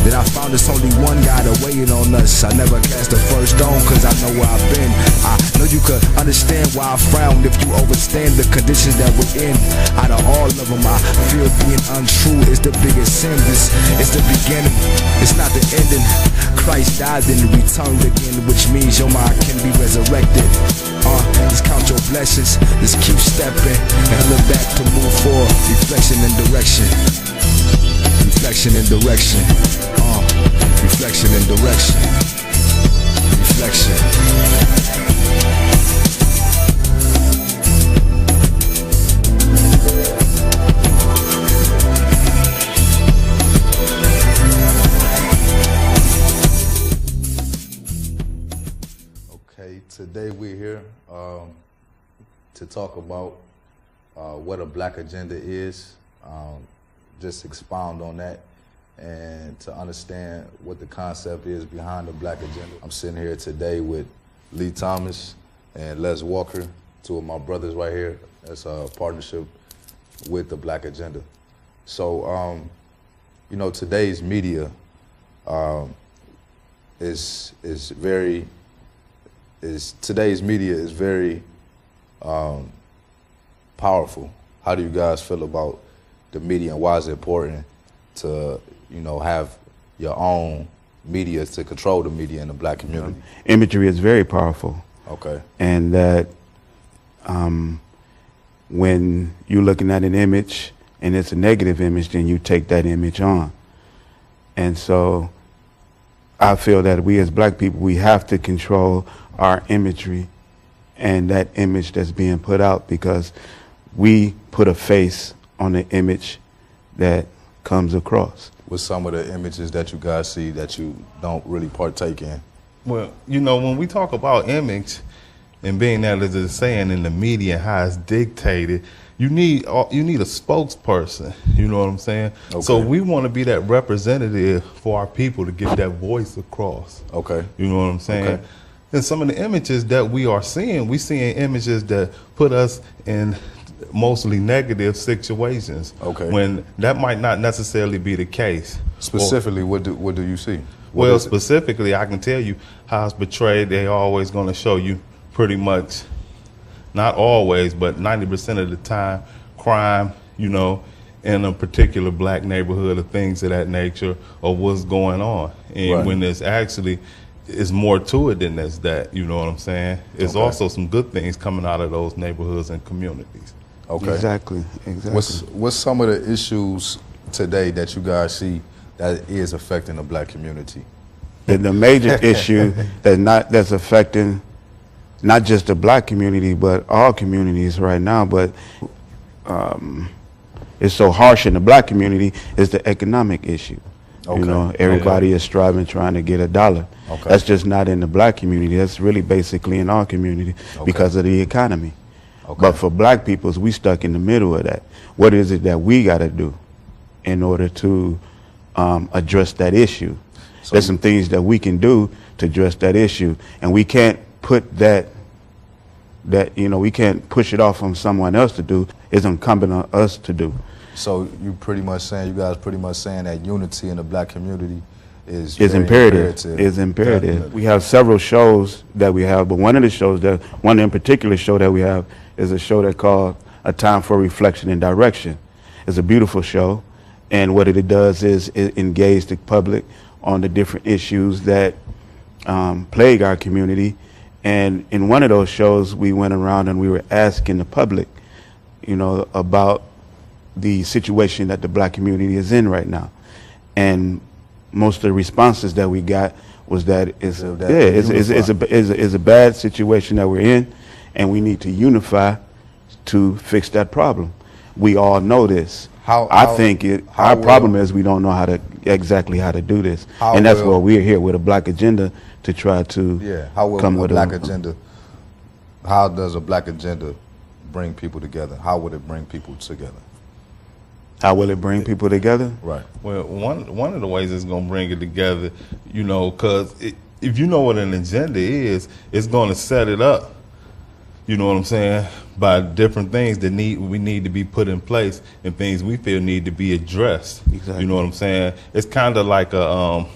Then I found it's only one God waiting on us. I never cast the first stone cause I know where I've been. I know you could understand why I frown if you overstand the conditions that we're in. Out of all of them, I feel being untrue is the biggest sin. This is the beginning, it's not the ending. Christ died then returned again, which means your mind can be resurrected. Just count your blessings, just keep stepping and look back to move forward. Reflection and direction. Reflection and direction. Reflection and direction. Reflection. Okay, today we're here to talk about what a black agenda is, just expound on that, and to understand what the concept is behind the black agenda. I'm sitting here today with Lee Thomas and Les Walker, two of my brothers right here. That's a partnership with the black agenda. So, you know, today's media is very powerful. How do you guys feel about the media, and why is it important to, you know, have your own media, to control the media in the black community? Imagery is very powerful. Okay. And that when you're looking at an image and it's a negative image, then you take that image on. And so I feel that we as black people, we have to control our imagery and that image that's being put out, because we put a face on the image that comes across. What's some of the images that you guys see that you don't really partake in? Well, you know, when we talk about image and being that as it's saying in the media and how it's dictated, you need a spokesperson, you know what I'm saying? Okay. So we want to be that representative for our people to get that voice across. Okay. You know what I'm saying? Okay. And some of the images that we're seeing images that put us in mostly negative situations. Okay. When that might not necessarily be the case. Specifically, what do you see? Well, specifically, I can tell you how it's portrayed. They're always going to show you pretty much, not always, but 90% of the time, crime, you know, in a particular black neighborhood or things of that nature, or what's going on. And Right. when there's actually, is more to it than that, you know what I'm saying? There's Okay. also some good things coming out of those neighborhoods and communities. Okay. Exactly. What's some of the issues today that you guys see that is affecting the black community? The major issue that's affecting not just the black community, but all communities right now, but it's so harsh in the black community, is the economic issue. Okay. You know, everybody is striving, trying to get a dollar. Okay. That's just not in the black community. That's really basically in our community because of the economy. Okay. But for black peoples, we stuck in the middle of that. What is it that we got to do in order to address that issue? So There's some things that we can do to address that issue, and we can't put that we can't push it off on someone else to do. It's incumbent on us to do. So you guys pretty much saying that unity in the black community is imperative. It's imperative. Definitely. We have several shows that we have, but one in particular show that we have is a show that called A Time for Reflection and Direction. It's a beautiful show, and what it does is it engage the public on the different issues that plague our community. And in one of those shows, we went around and we were asking the public, you know, about the situation that the black community is in right now. And most of the responses that we got was that it's a bad situation that we're in, and we need to unify to fix that problem. We all know this. Our problem is we don't know exactly how to do this, and that's why we're here with a black agenda to try to come with a black agenda. How does a black agenda bring people together? How would it bring people together? How will it bring people together? Right. Well, one of the ways it's going to bring it together, you know, because if you know what an agenda is, it's going to set it up. you know what I'm saying, by different things that we need to be put in place and things we feel need to be addressed. Exactly. You know what I'm saying? It's kind of like a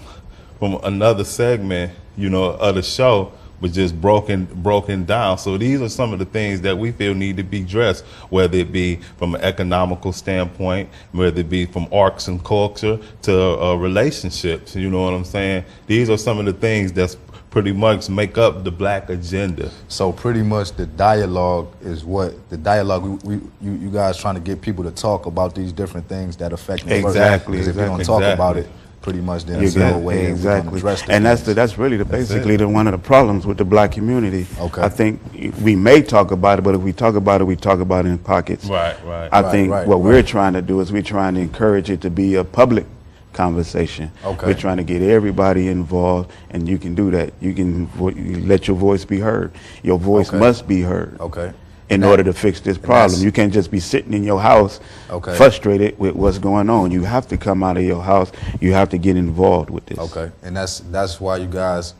from another segment, you know, of the show, but just broken down. So these are some of the things that we feel need to be addressed, whether it be from an economical standpoint, whether it be from arts and culture to relationships. You know what I'm saying? These are some of the things that's pretty much make up the Black agenda. So pretty much the dialogue is what the dialogue you guys trying to get people to talk about these different things that affect them. Exactly. Because if you don't talk about it, pretty much then there's no way exactly. address the and things. that's really basically one of the problems with the Black community. Okay. I think we may talk about it, but if we talk about it, we talk about it in pockets. Right. I think what we're trying to do is we're trying to encourage it to be a public conversation. Okay. We're trying to get everybody involved, and you can do that. You can you let your voice be heard. Your voice must be heard. Okay. In order to fix this problem. You can't just be sitting in your house frustrated with what's going on. You have to come out of your house. You have to get involved with this. Okay. And that's why you guys,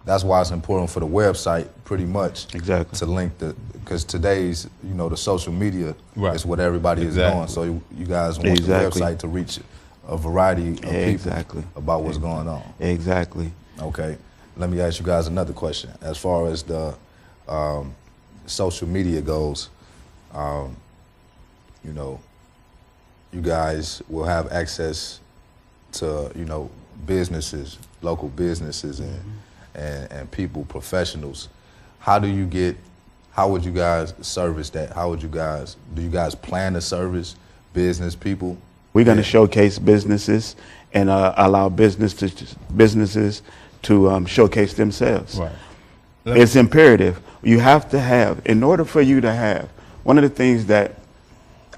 that's why it's important for the website pretty much to link because today's, you know, the social media is what everybody is doing. So you guys want the website to reach a variety of people about what's going on. Exactly. Okay. Let me ask you guys another question. As far as the social media goes, you know, you guys will have access to, you know, businesses, local businesses and people, professionals. How would you guys service that? Do you guys plan to service business people? We're going to showcase businesses and allow businesses to showcase themselves. Right. It's imperative. You have to have, in order for you to have, one of the things that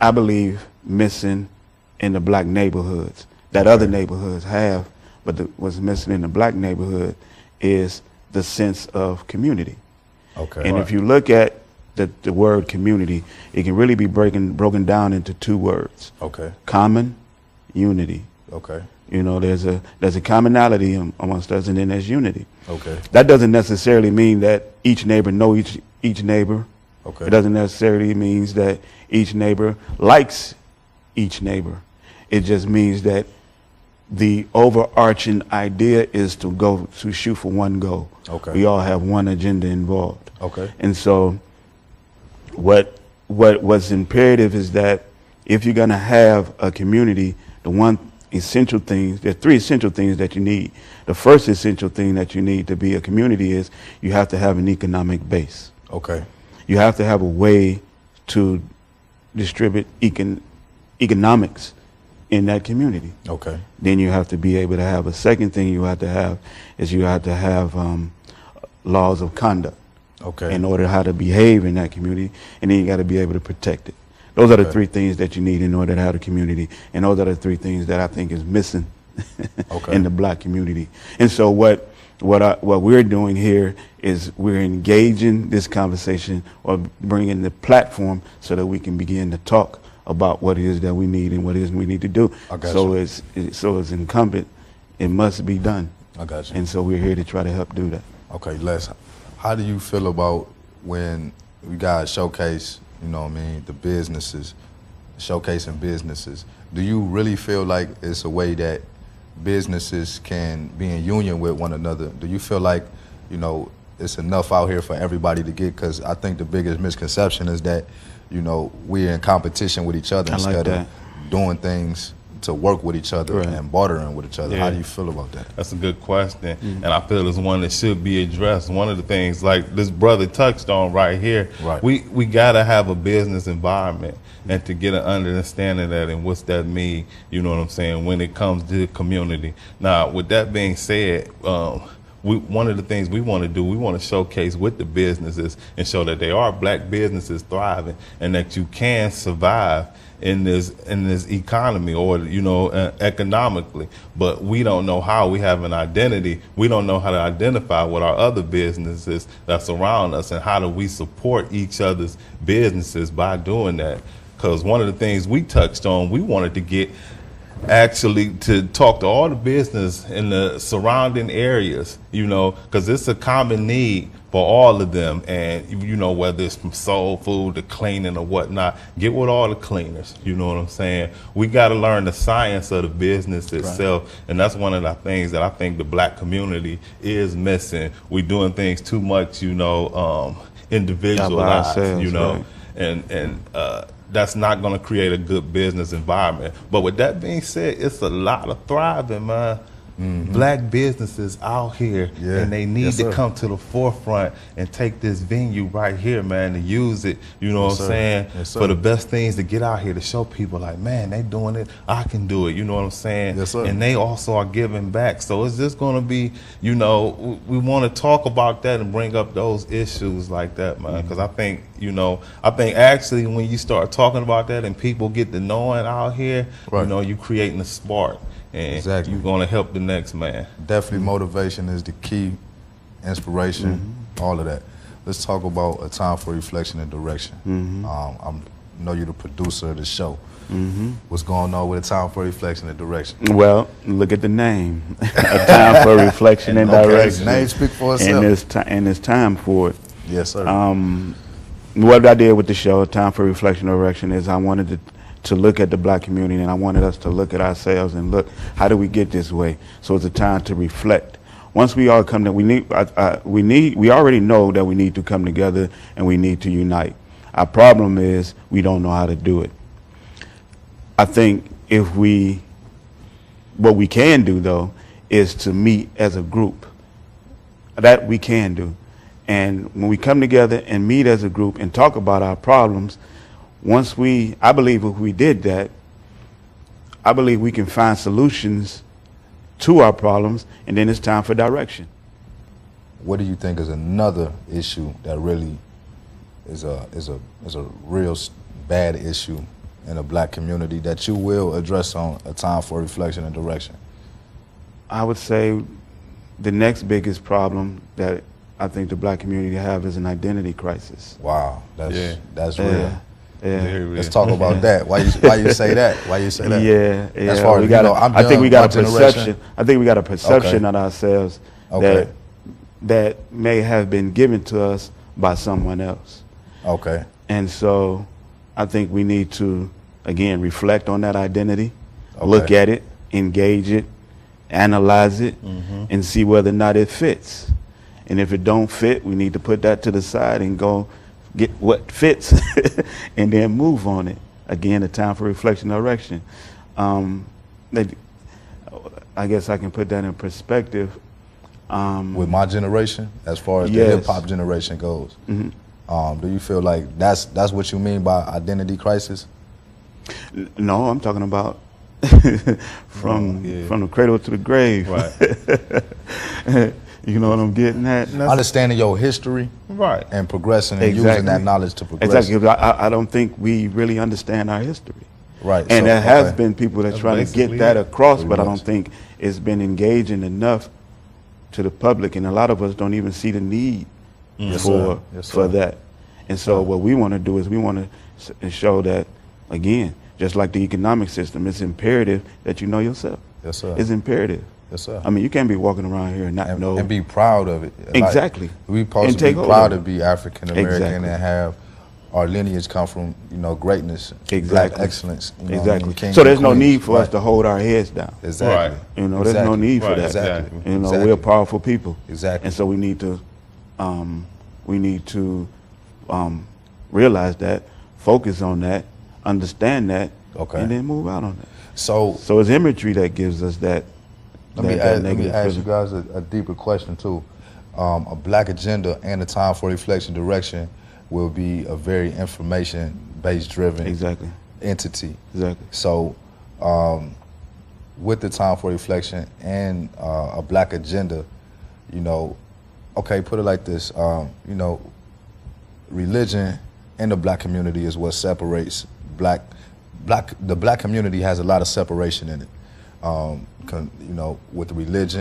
I believe missing in the Black neighborhoods that other neighborhoods have, but what's missing in the Black neighborhood is the sense of community. Okay. And if you look at the word community, it can really be broken down into two words. Okay. Common, unity. Okay. You know, there's a commonality amongst us, and then there's unity. Okay. That doesn't necessarily mean that each neighbor knows each neighbor. Okay. It doesn't necessarily mean that each neighbor likes each neighbor. It just means that the overarching idea is to shoot for one goal. Okay. We all have one agenda involved. Okay. And so what's imperative is that if you're going to have a community, there are three essential things that you need. The first essential thing that you need to be a community is you have to have an economic base. Okay. You have to have a way to distribute economics in that community. Okay. Then you have to be able to have a second thing you have to have laws of conduct. Okay. In order how to behave in that community, and then you got to be able to protect it. Those are the three things that you need in order to have a community, and those are the three things that I think is missing in the Black community. And so what we're doing here is we're engaging this conversation or bringing the platform so that we can begin to talk about what it is that we need and what it is we need to do. So it's incumbent, it must be done. I got you. And so we're here to try to help do that. Okay, Les, how do you feel about when you guys showcase, you know what I mean, the businesses, showcasing businesses? Do you really feel like it's a way that businesses can be in union with one another? Do you feel like, you know, it's enough out here for everybody to get? Because I think the biggest misconception is that, you know, we're in competition with each other instead of doing things to work with each other and bartering with each other. How do you feel about that? That's a good question, and I feel it's one that should be addressed. One of the things, like this brother touched on right here, we gotta have a business environment, and to get an understanding of that and what's that mean, you know what I'm saying, when it comes to the community. Now, with that being said, one of the things we want to do, we want to showcase with the businesses and show that they are Black businesses thriving and that you can survive in this economy, or, you know, economically, but we don't know how. We have an identity. We don't know how to identify with our other businesses that surround us, and how do we support each other's businesses by doing that? Because one of the things we touched on, we wanted to get actually to talk to all the business in the surrounding areas, you know, because it's a common need for all of them. And, you know, whether it's from soul food to cleaning or whatnot, get with all the cleaners. You know what I'm saying? We got to learn the science of the business itself. Right. And that's one of the things that I think the black community is missing. We're doing things too much, you know, individualized, you know, right. and that's not going to create a good business environment. But with that being said, it's a lot of thriving, man. Black businesses out here, and they need to come to the forefront and take this venue right here, man, to use it, you know what I'm saying, for the best things, to get out here to show people like, man, they doing it, I can do it, you know what I'm saying? And they also are giving back. So it's just going to be, you know, we want to talk about that and bring up those issues like that, man, because I think, you know, actually when you start talking about that and people get to knowing out here, you know, you creating a spark. And you're going to help the next man. Definitely motivation is the key, inspiration, all of that. Let's talk about A Time for Reflection and Direction. I know you're the producer of the show. What's going on with A Time for Reflection and Direction? Well, look at the name. A Time for Reflection and Direction. Name speak for itself. And it's time for it. Yes, sir. What I did with the show, A Time for Reflection and Direction, is I wanted to look at the black community, and I wanted us to look at ourselves and look, how do we get this way? So it's a time to reflect. Once we all come together, we already know that we need to come together and we need to unite. Our problem is we don't know how to do it. I think what we can do though is to meet as a group. That we can do. And when we come together and meet as a group and talk about our problems, I believe if we did that, I believe we can find solutions to our problems, and then it's time for direction. What do you think is another issue that really is a real bad issue in the black community that you will address on A Time for Reflection and Direction? I would say the next biggest problem that I think the black community have is an identity crisis. Wow, that's real. Yeah. Let's talk about that. Why you say that? Why you say that? Yeah. As far as I think we got a perception. I think we got a perception of ourselves that may have been given to us by someone else. Okay. And so I think we need to again reflect on that identity, look at it, engage it, analyze it, and see whether or not it fits. And if it don't fit, we need to put that to the side and go get what fits and then move on it. Again, A Time for Reflection and Direction. I guess I can put that in perspective. With my generation, as far as the hip-hop generation goes, do you feel like that's what you mean by identity crisis? No, I'm talking about from the cradle to the grave. Right. You know what I'm getting at? Understanding your history, and progressing and using that knowledge to progress. Exactly. I don't think we really understand our history. Right. And there has been people that try to get that across, but I don't think it's been engaging enough to the public, and a lot of us don't even see the need for that. And so what we want to do is we want to show that, again, just like the economic system, it's imperative that you know yourself. Yes, sir. It's imperative. Yes, sir. I mean, you can't be walking around here and not know. And be proud of it. Exactly. Like, we supposed to be proud to be African American and have our lineage come from, you know, greatness, black excellence. You know, I mean, so there's no need for us to hold our heads down. Exactly. You know, there's no need for that. Exactly. You know, we're powerful people. Exactly. And so we need to realize that, focus on that, understand that, and then move out on that. So it's imagery that gives us that. Let me ask you guys a deeper question too. Ablackagenda and A Time for Reflection Direction will be a very information-based driven entity. Exactly. So with A Time for Reflection and Ablackagenda, you know, put it like this, you know, religion and the black community is what separates the black community has a lot of separation in it. You know, with religion.